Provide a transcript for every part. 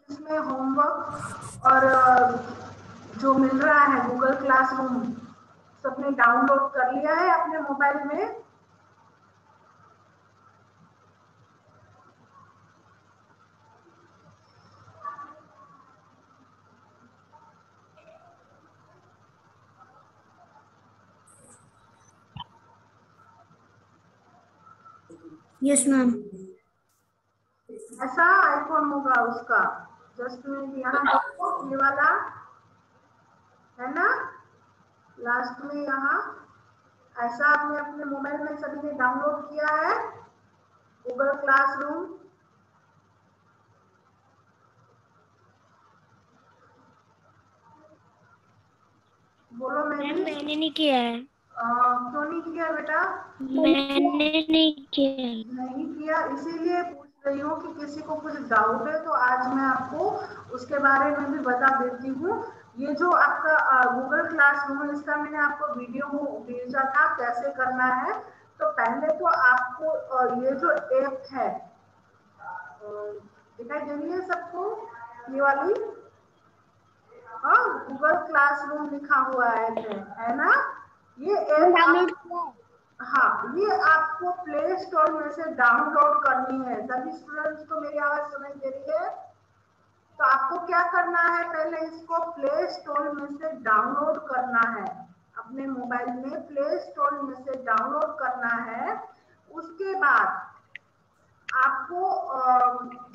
इसमें होमवर्क और जो मिल रहा है गूगल क्लासरूम सबने डाउनलोड कर लिया है अपने मोबाइल में? Yes ma'am. ऐसा आइकॉन होगा उसका, जस्ट में यहाँ देखो ये वाला है ना, लास्ट में यहाँ ऐसा आपने अपने मोबाइल में सभी ने डाउनलोड किया है गूगल क्लासरूम? बोलो मैम मैंने नहीं किया है। क्यों नहीं किया बेटा? मैंने नहीं किया। नहीं किया, इसीलिए पूछ रही हूँ कि किसी को कुछ डाउट है तो आज मैं आपको उसके बारे में भी बता देती हूँ। ये जो आपका गूगल क्लासरूम है इसका मैंने आपको वीडियो भेजा था कैसे करना है। तो पहले तो आपको ये जो ऐप है दिखाई दे रही है सबको, ये वाली, हाँ गूगल क्लासरूम लिखा हुआ है ना, ये ऐप डाउनलोड किया है। हाँ ये आपको प्ले स्टोर में से डाउनलोड करनी है। सभी स्टूडेंट्स को मेरी आवाज सुनाई दे रही है? तो आपको क्या करना है, पहले इसको प्ले स्टोर में से डाउनलोड करना है, अपने मोबाइल में प्ले स्टोर में से डाउनलोड करना है। उसके बाद आपको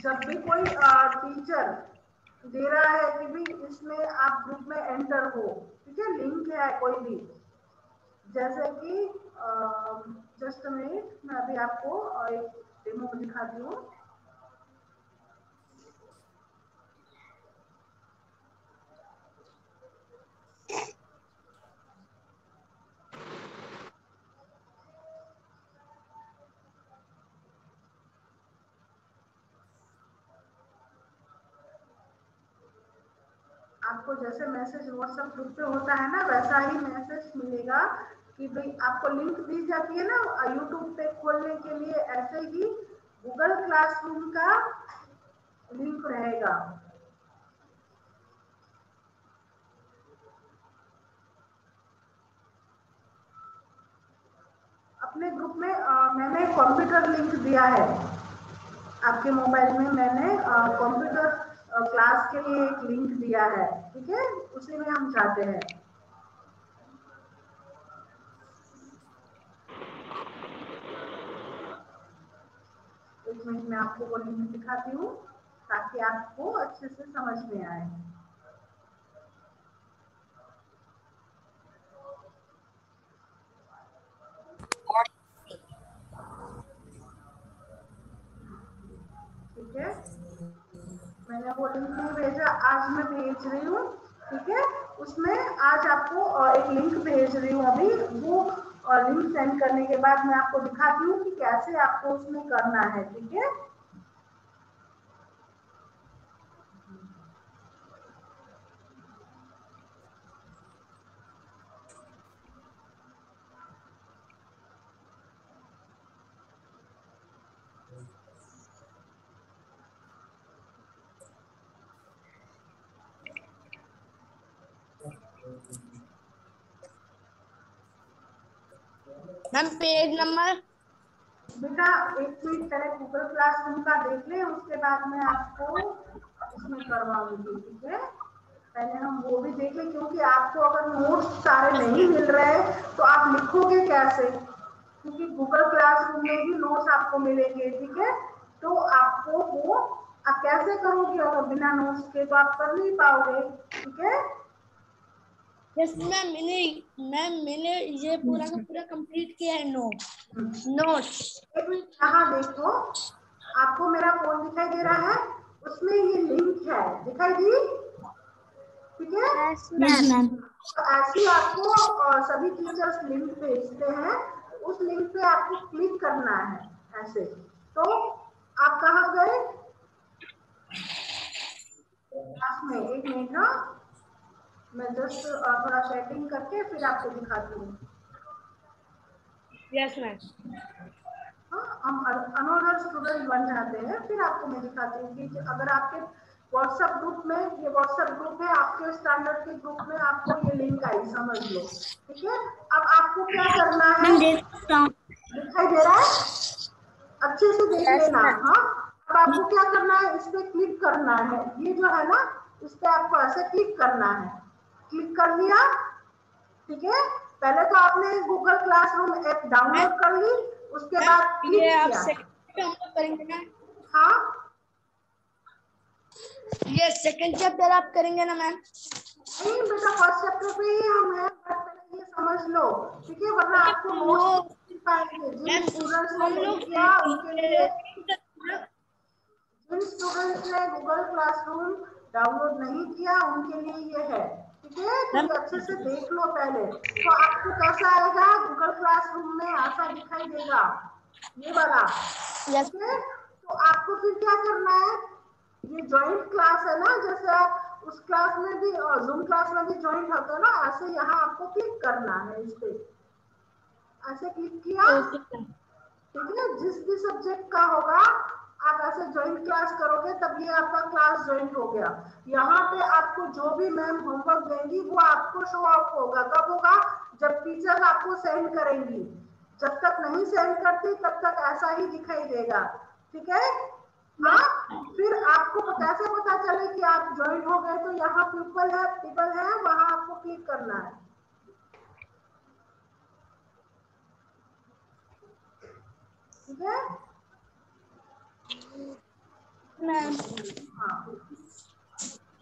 जब भी कोई टीचर दे रहा है कि भी इसमें आप ग्रुप में एंटर हो, ठीक है, लिंक है कोई भी, जैसे कि जस्ट मिनट मैं अभी आपको एक डेमो दिखाती हूँ। आपको जैसे मैसेज व्हाट्सएप ग्रुप पे होता है ना वैसा ही मैसेज मिलेगा कि भाई आपको लिंक दी जाती है ना यूट्यूब पे खोलने के लिए, ऐसे ही गूगल क्लासरूम का लिंक रहेगा। अपने ग्रुप में मैंने कंप्यूटर लिंक दिया है, आपके मोबाइल में मैंने कंप्यूटर क्लास के लिए एक लिंक दिया है, ठीक है, उसी में हम जाते हैं। एक मिनट में आपको वो लिंक दिखाती हूँ ताकि आपको अच्छे से समझ में आए। ठीक है, मैंने वो लिंक नहीं भेजा, आज मैं भेज रही हूँ, ठीक है, उसमें आज आपको एक लिंक भेज रही हूँ अभी, वो लिंक सेंड करने के बाद मैं आपको दिखाती हूँ कि कैसे आपको उसमें करना है, ठीक है। Ma'am page number. बेटा एक मिनट पहले गूगल क्लासरूम का देख ले, उसके बाद मैं आपको इसमें करवाऊंगी, ठीक है। पहले हम वो भी देखें क्योंकि आपको अगर नोट्स सारे नहीं मिल रहे तो आप लिखोगे कैसे, क्योंकि गूगल क्लासरूम में ही नोट्स आपको मिलेंगे, ठीक है। तो आपको वो आप कैसे करोगे, अगर बिना नोट्स के तो आप कर नहीं पाओगे, ठीक है। यस मैम मैंने ये पूरा का पूरा कंप्लीट किया है। नोट्स। एक मिनट यहाँ देखो, आपको मेरा फोन दिखाई दे रहा है, उसमें ये लिंक है, दिखाई दी, ठीक है। Yes ma'am. तो ऐसे ही आपको सभी टीचर्स लिंक भेजते हैं, उस लिंक पे आपको क्लिक करना है ऐसे। तो आप कहाँ गए क्लास में, एक मिनट ना, मैं जस्ट थोड़ा सेटिंग करके फिर आपको दिखाती हूँ। Yes ma'am. हाँ हम अनोदर स्टूडेंट बन जाते हैं, फिर आपको मैं दिखाती हूँ कि अगर आपके व्हाट्सएप ग्रुप में, ये व्हाट्सएप ग्रुप है आपके स्टैंडर्ड के ग्रुप में, आपको ये लिंक आई, समझ लो, ठीक है। अब आपको क्या करना है, दिखाई दे रहा है, अच्छे से देख लेना। हाँ, अब आपको क्या करना है, इस पे क्लिक करना है, ये जो है ना, इस पे आपको ऐसे क्लिक करना है। क्लिक कर लिया, ठीक है। पहले तो आपने गूगल क्लासरूम ऐप डाउनलोड कर ली, उसके बाद क्लिक ये आप किया। सेकंड हम लोग करेंगे ना? हाँ, ये सेकंड चैप्टर आप करेंगे ना मैम? नहीं बेटा, फर्स्ट चैप्टर पे ही हम हैं, बट पहले ये समझ लो, ठीक है, वरना आपको नोट्स नहीं पाएंगे। जिन स्टूडेंट्स ने हम नहीं लोग किया उनके लिए, जिन स्टूडेंट्स ने गूगल क्लासरूम डाउनलोड नहीं किया उनके लिए ये है, ठीक है। तो ये अच्छे से देख लो पहले, तो आपको कैसा आएगा, गूगल क्लासरूम में ऐसा दिखाई देगा, ये वाला, ठीक है। तो आपको फिर क्या करना है, ये ज्वाइंट क्लास है ना, जैसे आप उस क्लास में भी और जूम क्लास में भी ज्वाइंट होता है ना, ऐसे यहाँ आपको क्लिक करना है, इस पे ऐसे क्लिक किया, ठीक है। जिस भी सब्जेक्ट का होगा आप ऐसे ज्वाइन क्लास करोगे तब ये आपका क्लास ज्वाइन हो गया। यहाँ पे आपको जो भी मैम होमवर्क देंगी वो आपको शो ऑफ होगा, कब होगा, जब टीचर आपको सेंड करेंगी। जब तक नहीं सेंड करती तब तक ऐसा ही दिखाई देगा, ठीक है। हाँ, फिर आपको कैसे पता चले कि आप ज्वाइन हो गए, तो यहाँ पीपल है वहां आपको क्लिक करना है, ठीक है। हाँ,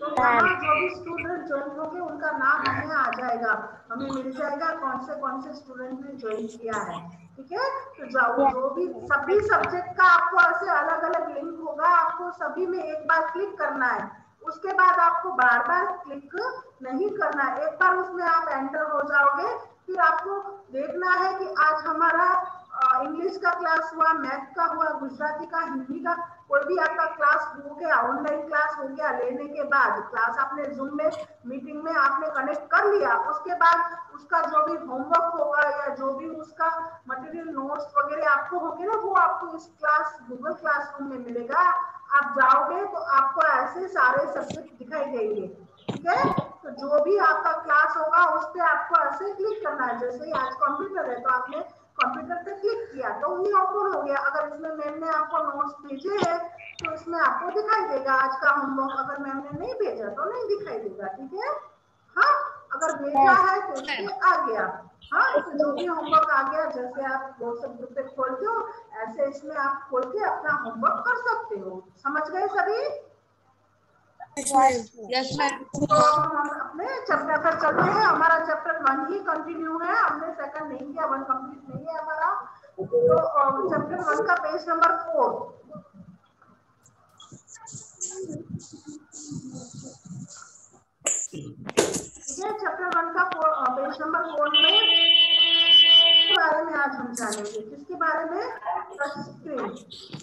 तो यहाँ जो भी स्टूडेंट ज्वाइन होंगे उनका नाम हमें आ जाएगा, हमें मिल जाएगा कौन से स्टूडेंट ने ज्वाइन किया है, ठीक है। तो जाओ, जो भी सभी सब्जेक्ट का आपको ऐसे अलग अलग लिंक होगा, आपको सभी में एक बार क्लिक करना है, उसके बाद आपको बार बार क्लिक नहीं करना है। एक बार उसमें आप एंटर हो जाओगे, फिर आपको देखना है कि आज हमारा इंग्लिश का क्लास हुआ, मैथ का हुआ, गुजराती का, हिंदी का, कोई भी आपका क्लास हो गया, ऑनलाइन क्लास हो गया, लेने के बाद क्लास आपने जूम में मीटिंग में आपने कनेक्ट कर लिया, उसके बाद उसका जो भी होमवर्क होगा या जो भी उसका मटेरियल नोट्स वगैरह आपको होंगे ना, वो आपको इस क्लास गूगल क्लासरूम में मिलेगा। आप जाओगे तो आपको ऐसे सारे सब्जेक्ट दिखाई देंगे, ठीक है। तो जो भी आपका क्लास होगा उस पर आपको ऐसे क्लिक करना है, जैसे ही आज कंप्यूटर है तो आपने कंप्यूटर पे क्लिक किया तो ये ओपन हो गया। अगर इसमें मैम ने आपको नोट्स भेजे हैं तो इसमें आपको दिखाई देगा आज का होमवर्क, अगर मैम ने नहीं भेजा तो नहीं दिखाई देगा, ठीक है। हाँ, अगर भेजा है तो इसमें आ गया। हाँ, तो जो भी होमवर्क आ गया, जैसे आप व्हाट्सएप ग्रुप पे खोलते हो ऐसे इसमें आप खोल के अपना होमवर्क कर सकते हो, समझ गए सभी? Yes ma'am. तो हम अपने चैप्टर पर चलते हैं, हमारा चैप्टर 1 ही कंटिन्यू है, हमने सेकंड नहीं किया, 1 कंप्लीट नहीं है हमारा। तो चैप्टर 1 का पेज नंबर 4, ठीक है। चैप्टर 1 का पेज नंबर 4 में बारे में आज हम जानेंगे, किसके बारे में, touch screen.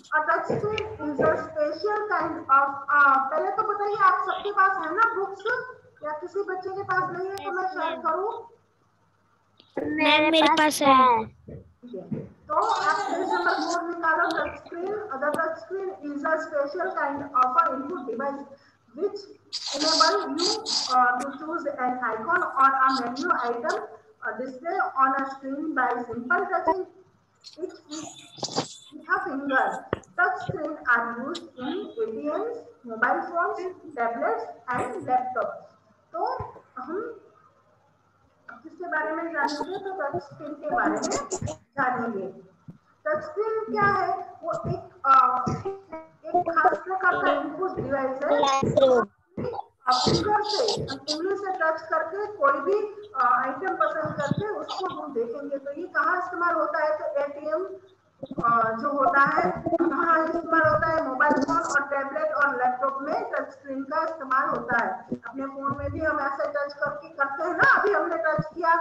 A touch screen is a special kind of पहले तो बताइए आप सबके पास है ना बुक्स, या किसी बच्चे के पास नहीं है तो मैं शेयर करूं? मेरे पास है। ठीक है, तो आप पेज नंबर 4 निकालो। Touch screen, the touch screen is a special kind of a input device which enable you to choose an icon or a menu item display on a screen by simple touching it with a finger. Touch screen are used in ATMs, mobile phones, tablets and laptops. तो हम किसके बारे में जानेंगे, तो touch screen के बारे में जानेंगे। टच स्क्रीन क्या है, वो एक खास प्रकार का इनपुट डिवाइस है, फिंगर से, उंगली से टच करके कोई भी आइटम पसंद करके उसको हम देखेंगे। तो ये कहाँ इस्तेमाल होता है, तो एटीएम जो होता है वहाँ इस्तेमाल होता है, मोबाइल फोन और टैबलेट और लैपटॉप में टच स्क्रीन का इस्तेमाल होता है। अपने फोन में भी हम ऐसे टच करके करते हैं ना, अभी हमने टच किया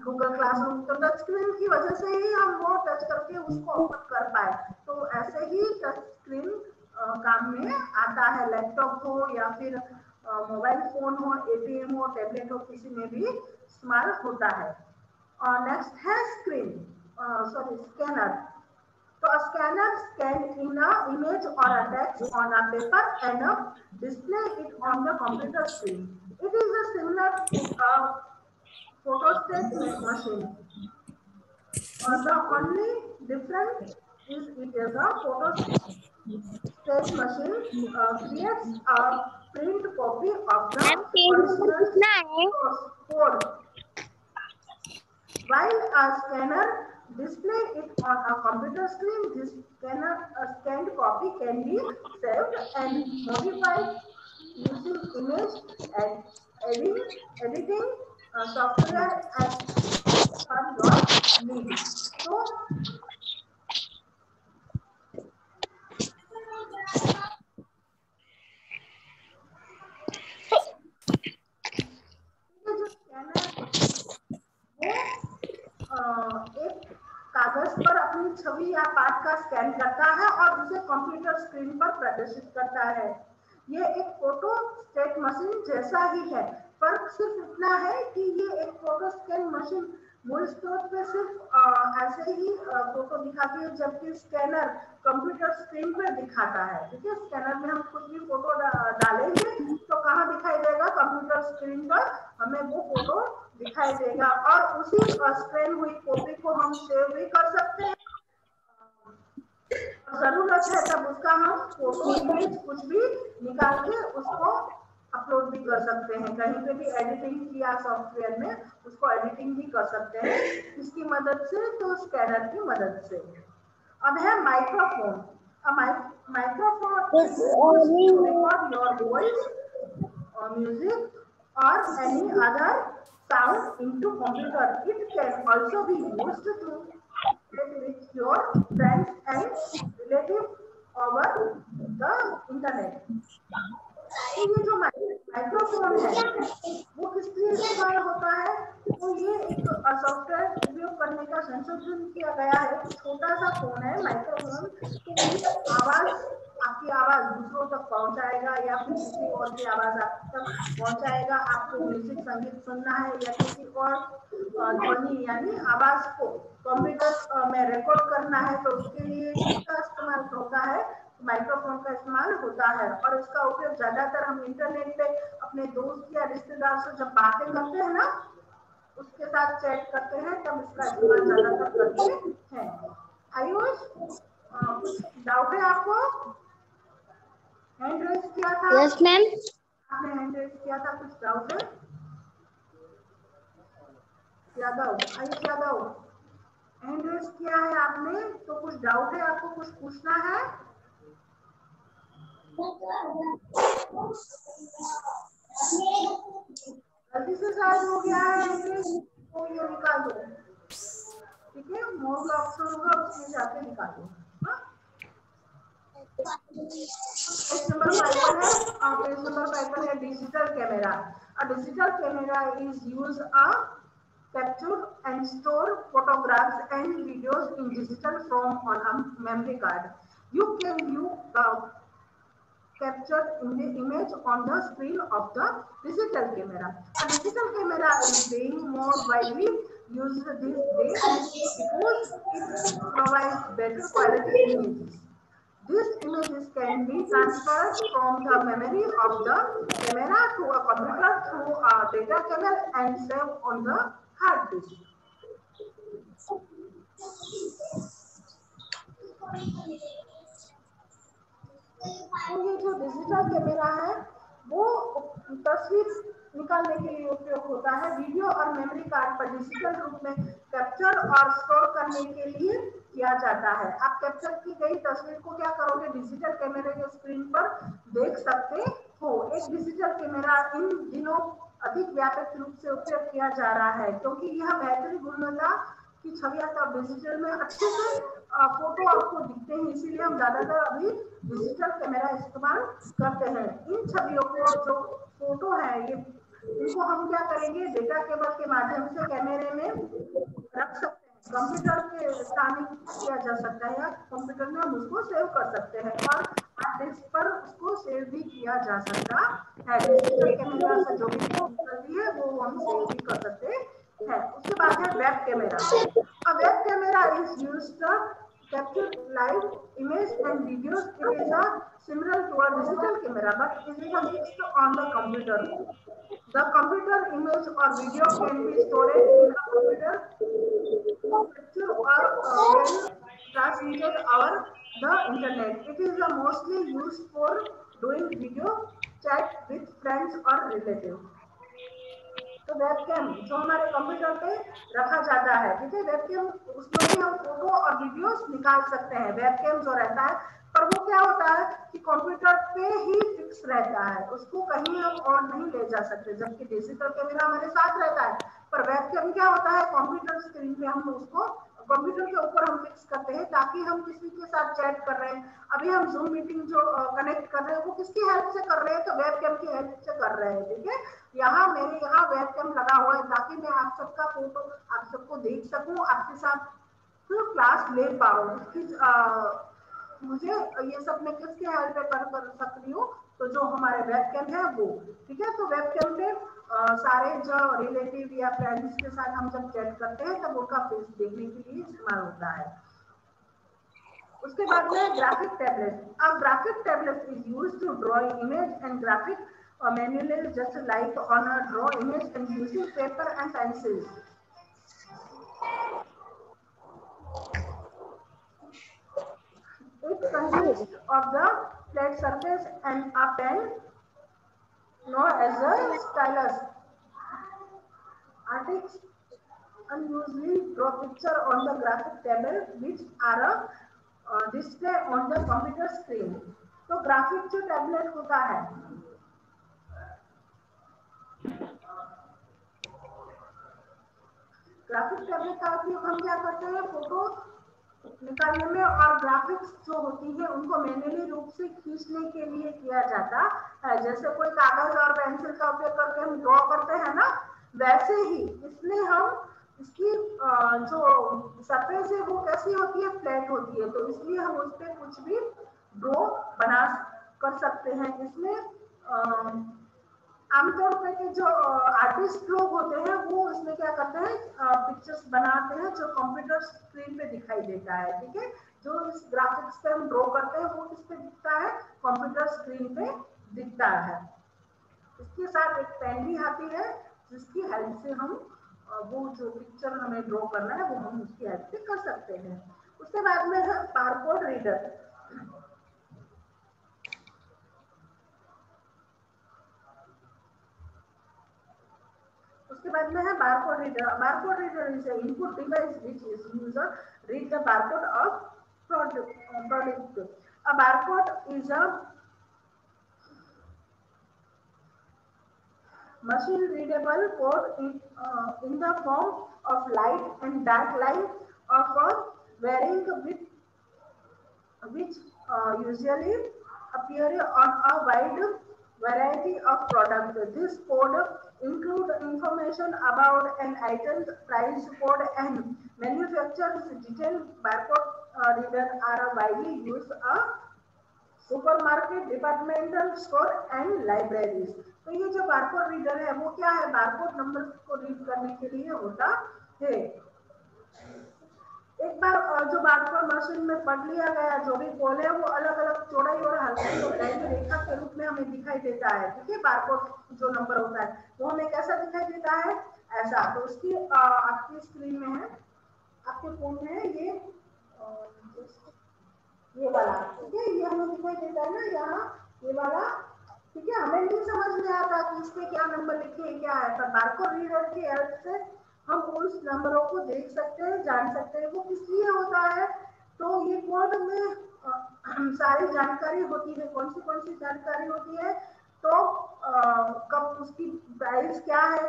गूगल क्लासरूम, तो टच स्क्रीन की वजह से ही हम वो टच करके उसको ओपन कर पाए। तो ऐसे ही टच स्क्रीन काम में आता है, लैपटॉप हो या फिर मोबाइल फोन हो, एटीएम हो, टैबलेट हो, किसी में भी इस्तेमाल होता है। और नेक्स्ट है screen, sorry scanner. So a scanner scans in a image or a text on a paper and display it on the computer screen. It is a similar to a photostat machine. The only difference is it is a photostat machine creates a print copy of the original code, while a scanner displays it on a computer screen. This scanned copy can be saved and modified using image and editing software as per your need. So ये जो scanner वो एक कागज पर अपनी छवि या पाठ का स्कैन करता है और उसे कंप्यूटर स्क्रीन पर प्रदर्शित करता है। ये एक फोटो स्टेट मशीन जैसा ही है, फर्क सिर्फ इतना है कि ये एक फोटो स्कैन मशीन मूल स्रोत पे सिर्फ ऐसे ही फोटो दिखाती है, जबकि स्कैनर कंप्यूटर स्क्रीन पर दिखाता है। ठीक है, स्कैनर में हम कुछ भी फोटो डालेंगे तो कहाँ दिखाई देगा? कंप्यूटर स्क्रीन पर हमें वो फोटो दिखाई देगा और उसी स्कैन हुई कॉपी को हम सेव भी कर सकते हैं। जरूरत है तब उसका हम फोटो इमेज कुछ भी निकाल के उसको अपलोड भी कर सकते हैं। कहीं पे भी एडिटिंग किया सॉफ्टवेयर में उसको एडिटिंग भी कर सकते हैं इसकी मदद से, तो स्कैनर की मदद से। अब है microphone. Microphone record your voice or music or any other sound into computer. It can also be used to chat with your friends and relatives over the internet. तो ये जो माइक्रोफोन है वो किस लिए इस्तेमाल होता है? तो ये एक सॉफ्टवेयर उपयोग करने का संशोधन किया गया है। एक छोटा सा फोन है माइक्रोफोन, तो ये आवाज, आपकी आवाज दूसरों तक पहुंचाएगा या फिर किसी और की आवाज आप तक पहुंचाएगा। आपको म्यूजिक संगीत सुनना है या किसी और ध्वनि यानी आवाज को कंप्यूटर में रिकॉर्ड करना है, तो उसके लिए इसका इस्तेमाल होता है, माइक्रोफोन का इस्तेमाल होता है। और इसका उपयोग ज्यादातर हम इंटरनेट पे अपने दोस्त या रिश्तेदार से जब बातें करते हैं ना, उसके साथ चैट करते हैं, तब इसका इस्तेमाल ज्यादातर करते हैं। आयुष, कुछ डाउट है आपको? हैंड रेज किया था? Yes ma'am. आपने हैंड रेज किया था, कुछ डाउट है? यादव, आयुष यादव, हैंड रेज किया है आपने, तो कुछ डाउट है आपको, कुछ पूछना है? गलती से शायद हो गया है हैंड रेज, तो ये निकाल दो। ठीक है, मोर का ऑप्शन होगा उसमें जाके निकाल दो। पेज नंबर 5 पर है, पेज नंबर 5 पर है digital camera. A digital camera is used to capture and store photographs and videos in digital form on a memory card. You can view the captured in the image on the screen of the digital camera. A digital camera is being more widely used these days because it provides better quality images. These images can be transferred from the memory of the camera to a computer through a data cable and saved on the hard disk. तो ये जो digital camera है वो तस्वीर निकालने के लिए उपयोग होता है। वीडियो और मेमोरी कार्ड पर डिजिटल रूप में कैप्चर और स्टोर करने के लिए किया जाता है। आप कैप्चर की गई तस्वीर को क्या करोगे? डिजिटल कैमरे के स्क्रीन पर देख सकते हो। एक डिजिटल कैमरा इन दिनों अधिक व्यापक रूप से उपयोग किया जा रहा है क्योंकि यह बेहतरीन गुणवत्ता की छवियां तब डिजिटल में अच्छे से फोटो आपको दिखते हैं, इसीलिए हम ज्यादातर अभी डिजिटल कैमरा इस्तेमाल करते हैं। इन छवियों को जो फोटो है ये इनको हम क्या करेंगे? डेटा केबल के माध्यम से कैमरे में रख सकते हैं, कंप्यूटर के स्थानिक किया जा सकता है या कंप्यूटर में हम उसको सेव कर सकते हैं और हार्ड डिस्क पर उसको सेव भी किया जा सकता है। डिजिटल कैमरा से जो भी निकलती है वो हम सेव भी कर सकते हैं। उसके बाद है web camera. A web camera is used capture live image and videos. It is a similar to a digital camera, but it is a fixed on the computer. The computer image or video can be stored in a computer to capture or when transmitted over the internet. It is mostly used for doing video chat with friends or relatives. तो webcam जो हमारे computer पे रखा जाता है, ठीक है, webcam उसमें भी हम फोटो और वीडियोस निकाल सकते हैं। वेबकैम जो रहता है, पर वो क्या होता है कि कंप्यूटर पे ही फिक्स रहता है, उसको कहीं हम और नहीं ले जा सकते, जबकि डिजिटल कैमरा हमारे साथ रहता है। पर वेबकैम क्या होता है, कंप्यूटर स्क्रीन पे हम उसको कंप्यूटर के ऊपर हम फिक्स करते हैं, ताकि हम किसी के साथ चैट कर रहे हैं, अभी हम जूम मीटिंग जो कनेक्ट कर रहे हैं वो किसकी हेल्प से कर रहे हैं, तो वेबकैम की हेल्प से कर रहे हैं, ठीक है। यहाँ मेरे यहाँ वेबकैम लगा हुआ है ताकि मैं आप सबका फोटो आप सबको देख सकूं, आपके साथ तो क्लास ले पाऊं। मुझे ये सब मैं किसके हेल्प पे कर सकती हूँ, तो जो हमारे वेबकैम है वो, ठीक है। तो वेबकैम पे सारे जो रिलेटिव या फ्रेंड्स के साथ हम जब चैट करते हैं तब उनका फेस देखने के लिए इस्तेमाल होता है। उसके बाद में ग्राफिक टैबलेट। अब graphic tablet is used to draw image and graphic manually, just like on a draw image and using paper and pencils. It consists of the flat surface and a pen known as a stylus. Artists unusually draw picture on the graphic table which are display on the computer screen. तो graphic जो tablet होता है, graphic tablet का उपयोग हम क्या करते हैं, फोटो निकालने में, और ग्राफिक्स जो होती है उनको मैन्युअली रूप से खींचने के लिए किया जाता है। जैसे कोई कागज और पेंसिल का उपयोग करके हम ड्रॉ करते हैं ना, वैसे ही इसमें हम इसकी जो सरफेस है वो कैसी होती है, फ्लैट होती है, तो इसलिए हम उस पर कुछ भी ड्रॉ बना कर सकते हैं। इसमें आमतौर पर के जो आर्टिस्ट लोग होते हैं वो इसमें क्या करते हैं, पिक्चर्स बनाते हैं जो कंप्यूटर स्क्रीन पे दिखाई देता है, ठीक है। जो इस ग्राफिक्स पे हम ड्रॉ करते हैं वो किस पे दिखता है, कंप्यूटर स्क्रीन पे दिखता है। इसके साथ एक पेन भी आती है जिसकी हेल्प से हम वो जो पिक्चर हमें ड्रॉ करना है वो हम उसकी हेल्प से कर सकते हैं। उसके बाद में है बारकोड रीडर। उसके बाद में है barcode reader. Barcode reader is an input device which is user read the barcode of product. A barcode is a machine readable code in the form of light and dark line of a varying width, which usually appear on a wide variety of products. This code include information about an item's price, code, and manufacturer's detail. Barcode readers are widely used a supermarket, departmental store and libraries. तो ये जो barcode reader है वो क्या है, barcode number को read करने के लिए होता है। एक बार जो बारकोड मशीन में पढ़ लिया गया जो भी कोड है वो अलग अलग चौड़ाई और हल्की और लाइन रेखा के रूप में हमें दिखाई देता है, ठीक है। बारकोड जो नंबर होता है वो हमें कैसा दिखाई देता है, ऐसा। तो उसकी आपकी स्क्रीन में है, आपके फोन में है ये वाला, ठीक है, ये हमें दिखाई देता है ना यहाँ, ये वाला, ठीक है। हमें नहीं समझ में आता कि इस पे क्या नंबर लिखे हैं क्या है, पर बारकोड रीडर की हेल्प से हम उस नंबरों को देख सकते हैं, जान सकते हैं। वो किस लिए होता है, तो ये कोड में सारी जानकारी होती है। कौन सी जानकारी होती है, तो कब उसकी प्राइस क्या है,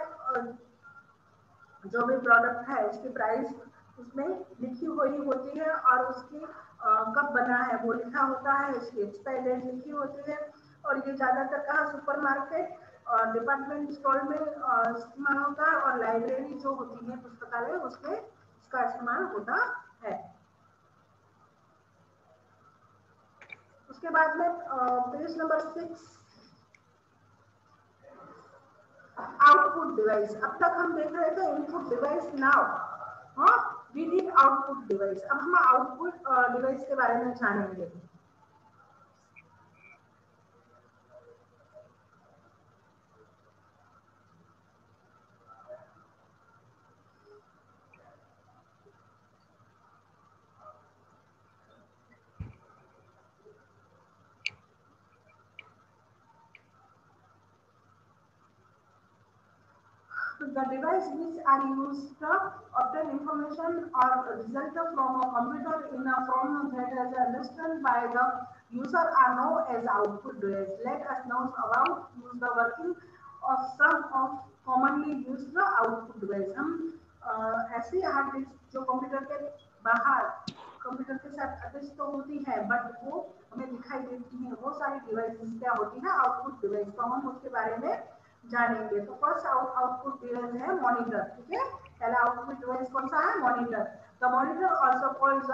जो भी प्रोडक्ट है उसकी प्राइस उसमें लिखी हुई होती है, और उसकी कब बना है वो लिखा होता है, उसकी एक्सपायरी डेट लिखी होती है। और ये ज्यादातर कहाँ, सुपरमार्केट और डिपार्टमेंट स्टोर में इस्तेमाल होता है, और लाइब्रेरी जो होती है पुस्तकालय उसमें इसका इस्तेमाल होता है। उसके बाद में पेज नंबर 6, आउटपुट डिवाइस। अब तक हम देख रहे थे input device. Now we need output device. अब हम आउटपुट डिवाइस के बारे में जानेंगे। The device which are used to obtain information or result from a computer in a form that is understood by the user are known as output device. Let us know about use the working of some of commonly used output device. हम ऐसी hard disk जो computer के बाहर computer के साथ attach तो होती है बट वो हमें दिखाई देती है, वो सारी डिवाइसेस क्या होती है, आउटपुट डिवाइस। तो हम उसके बारे में जानेंगे। तो फर्स्ट आउटपुट डिवाइस है मॉनिटर। ठीक है, पहला आउटपुट डिवाइस कौन सा है, monitor. The monitor also called the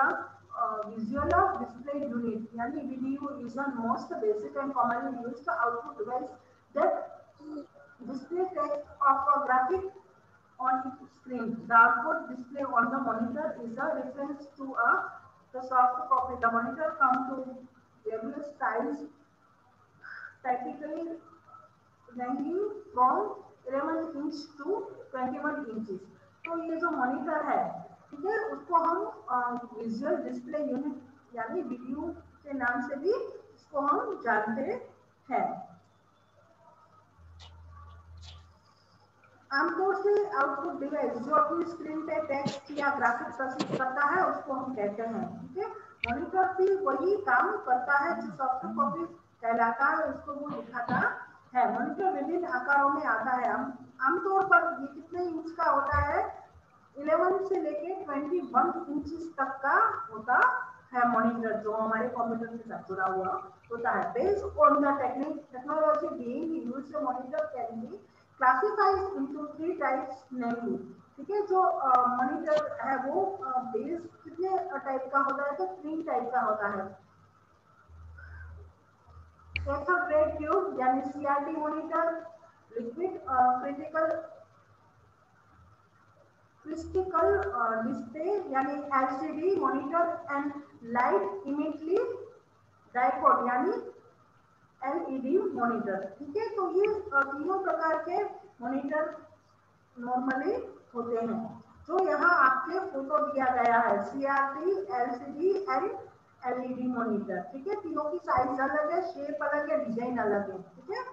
visual display unit, यानी VDU is the most basic and commonly used output device that display text of a graphic on screen. The output display on the monitor is a reference to the soft copy. The monitor comes to various styles, typically ranging from 11 inch to 21 inches. तो ये जो monitor है, ठीक है, उसको हम visual display unit यानी video के नाम से भी इसको हम जानते हैं। आमतौर से आउटपुट डिवाइस जो अपनी स्क्रीन पे टेक्स्ट या ग्राफिक्स प्रस्तुत करता है उसको हम कहते हैं। ठीक है, मॉनिटर भी वही काम करता है जो सॉफ्ट कॉपी कहलाता है, उसको वो दिखाता है। मॉनिटर विभिन्न आकारों में आता है। आमतौर पर ये कितने इंच का होता है, 11 से लेके 21 इंच तक का होता है मॉनिटर, जो हमारे कंप्यूटर के साथ जुड़ा हुआ होता है। Based on the technology being used, monitor can be classified into 3 types namely. ठीक है, जो मॉनिटर है वो बेस कितने टाइप का होता है, तो 3 टाइप का होता है। कैथोड रे ट्यूब यानी CRT monitor, liquid crystal display यानी LCD monitor, and light emitting diode यानी एलईडी मॉनिटर। ठीक है, तो ये तीनों प्रकार के मॉनिटर नॉर्मली होते हैं। जो यहाँ आपके फोटो दिया गया है, CRT, LCD and LED monitor. ठीक है, तीनों की साइज अलग है, शेप अलग है, डिजाइन अलग है। ठीक है,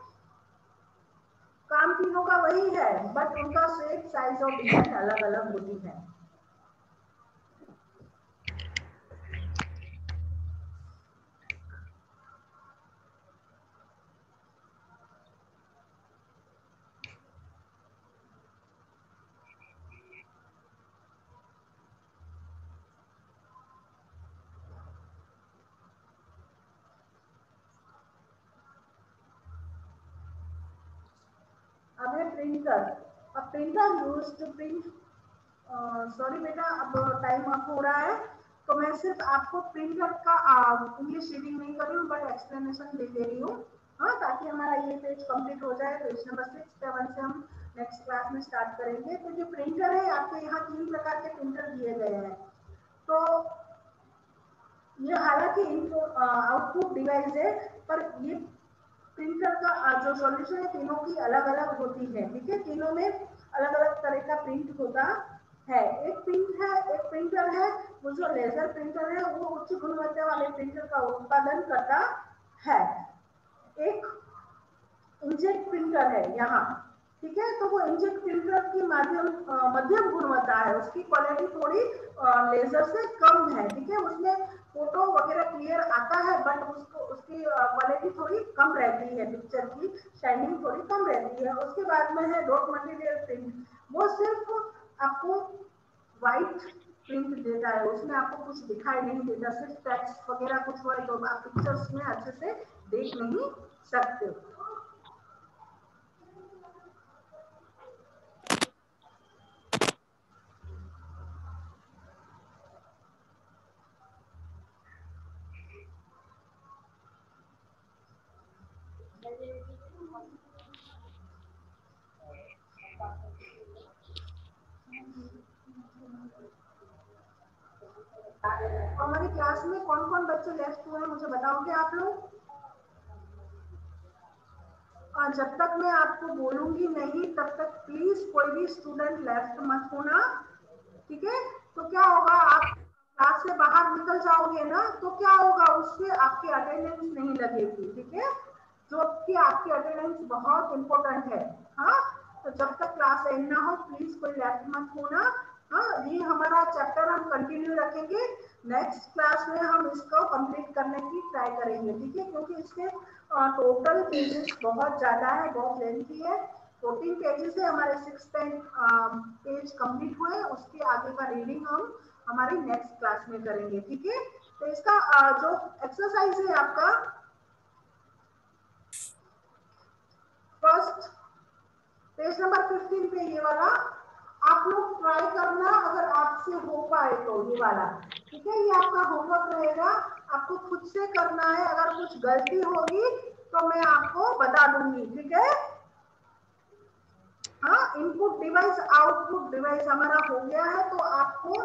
काम तीनों का वही है बट उनका शेप, साइज और डिजाइन अलग अलग होती है। अब है प्रिंटर। अब printer use to print, sorry बेटा अब टाइम अप हो रहा है, तो मैं सिर्फ आपको प्रिंटर का इंग्लिश रीडिंग नहीं कर रही हूँ बट एक्सप्लेनेशन दे रही हूँ, हाँ, ताकि हमारा ये पेज कंप्लीट हो जाए। पेज नंबर 6 7 से हम नेक्स्ट क्लास में स्टार्ट करेंगे। तो जो प्रिंटर है, आपके यहाँ 3 प्रकार के प्रिंटर दिए गए हैं। तो ये हालांकि आउटपुट डिवाइस है, पर ये प्रिंटर का जो सॉल्यूशन है तीनों की अलग अलग होती है। ठीक है, तीनों में अलग अलग तरह का प्रिंट होता है। एक प्रिंटर है वो जो लेजर प्रिंटर है, वो उच्च गुणवत्ता वाले प्रिंटर का उत्पादन करता है। एक इंजेक्ट प्रिंटर है यहाँ। ठीक है, तो वो इंजेक्ट प्रिंटर की मध्यम गुणवत्ता है, उसकी क्वालिटी थोड़ी लेजर से कम है। ठीक है, उसमें फोटो वगैरह क्लियर आता है बट उसकी क्वालिटी थोड़ी कम रहती है, पिक्चर की शाइनिंग थोड़ी कम रहती है। उसके बाद में है डॉट मटेरियल प्रिंट, वो सिर्फ आपको व्हाइट प्रिंट देता है, उसमें आपको कुछ दिखाई नहीं देता, सिर्फ टेक्स्ट वगैरह कुछ हुआ तो आप पिक्चर्स में अच्छे से देख नहीं सकते। हमारी क्लास में कौन कौन बच्चे लेफ्ट हुए मुझे बताओगे आप लोग? और जब तक मैं आपको बोलूंगी नहीं तब तक प्लीज कोई भी स्टूडेंट लेफ्ट मत होना, ठीक है? तो क्या होगा, आप क्लास से बाहर निकल जाओगे ना तो क्या होगा, उससे आपकी अटेंडेंस नहीं लगेगी, ठीक है? जो कि आपकी अटेंडेंस बहुत इंपॉर्टेंट है। हाँ, तो जब तक क्लास एंड ना हो प्लीज कोई लेफ्ट मत होना। हाँ, ये हमारा चैप्टर हम कंटिन्यू रखेंगे, नेक्स्ट क्लास में हम इसको कंप्लीट करने की ट्राई करेंगे, ठीक है? क्योंकि इसके टोटल पेजेस बहुत ज्यादा है, बहुत लेंथी है। 14 पेजेस है हमारे, 6 पेज कंप्लीट हुए, उसके आगे का रीडिंग हम हमारी नेक्स्ट क्लास में करेंगे, ठीक है? तो इसका जो एक्सरसाइज है आपका फर्स्ट पेज नंबर 15 पे ये वाला आप लोग ट्राई करना, अगर आपसे हो पाए तो ये वाला, ठीक है? ये आपका होमवर्क रहेगा, आपको खुद से करना है। अगर कुछ गलती होगी तो मैं आपको बता दूंगी, ठीक है? हाँ, इनपुट डिवाइस आउटपुट डिवाइस हमारा हो गया है, तो आपको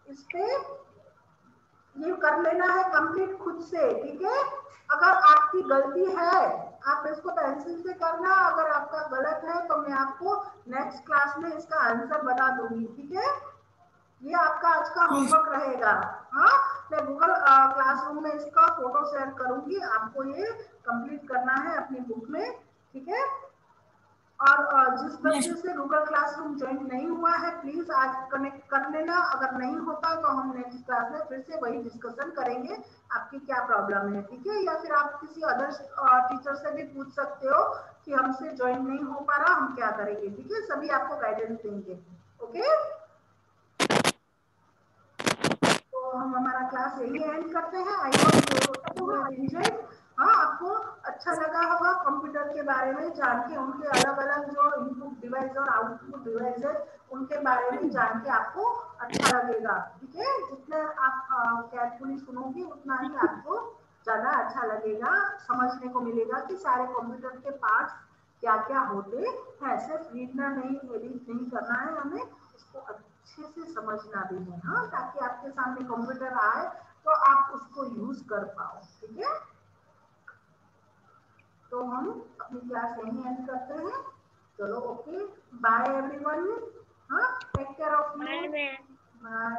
इस पे ये कर लेना है कंप्लीट खुद से, ठीक है? अगर आपकी गलती है आप इसको पेंसिल से करना, अगर आपका गलत है तो मैं आपको नेक्स्ट क्लास में इसका आंसर बता दूंगी, ठीक है? ये आपका आज का होमवर्क रहेगा। हाँ, मैं गूगल क्लासरूम में इसका फोटो शेयर करूंगी, आपको ये कंप्लीट करना है अपनी बुक में, ठीक है? और जिस बच्चे से गूगल क्लासरूम ज्वाइन नहीं हुआ है प्लीज आज कनेक्ट कर लेना, अगर नहीं होता तो हम नेक्स्ट क्लास में फिर से वही डिस्कशन करेंगे आपकी क्या प्रॉब्लम है, ठीक है? या फिर आप किसी अदर टीचर से भी पूछ सकते हो कि हमसे ज्वाइन नहीं हो पा रहा, हम क्या करेंगे, ठीक है? सभी आपको गाइडेंस देंगे, ओके? तो हम हमारा क्लास यही एंड करते हैं। I hope you have enjoyed. हाँ, आपको अच्छा लगा होगा कंप्यूटर के बारे में जान के, उनके अलग अलग जो इनपुट डिवाइस और आउटपुट डिवाइस है उनके बारे में जान के आपको अच्छा लगेगा, ठीक है? जितना आप केयरफुली सुनोगे उतना ही आपको ज्यादा अच्छा लगेगा, समझने को मिलेगा कि सारे कंप्यूटर के पार्ट्स क्या क्या होते हैं। सिर्फ रीडना नहीं, एडिट नहीं करना है हमें, इसको अच्छे से समझना भी है। हाँ, ताकि आपके सामने कंप्यूटर आए तो आप उसको यूज कर पाओ, ठीक है? तो हम अपनी क्लास यहीं एंड करते हैं। चलो, ओके, बाय एवरीवन। हाँ, take care of you, bye.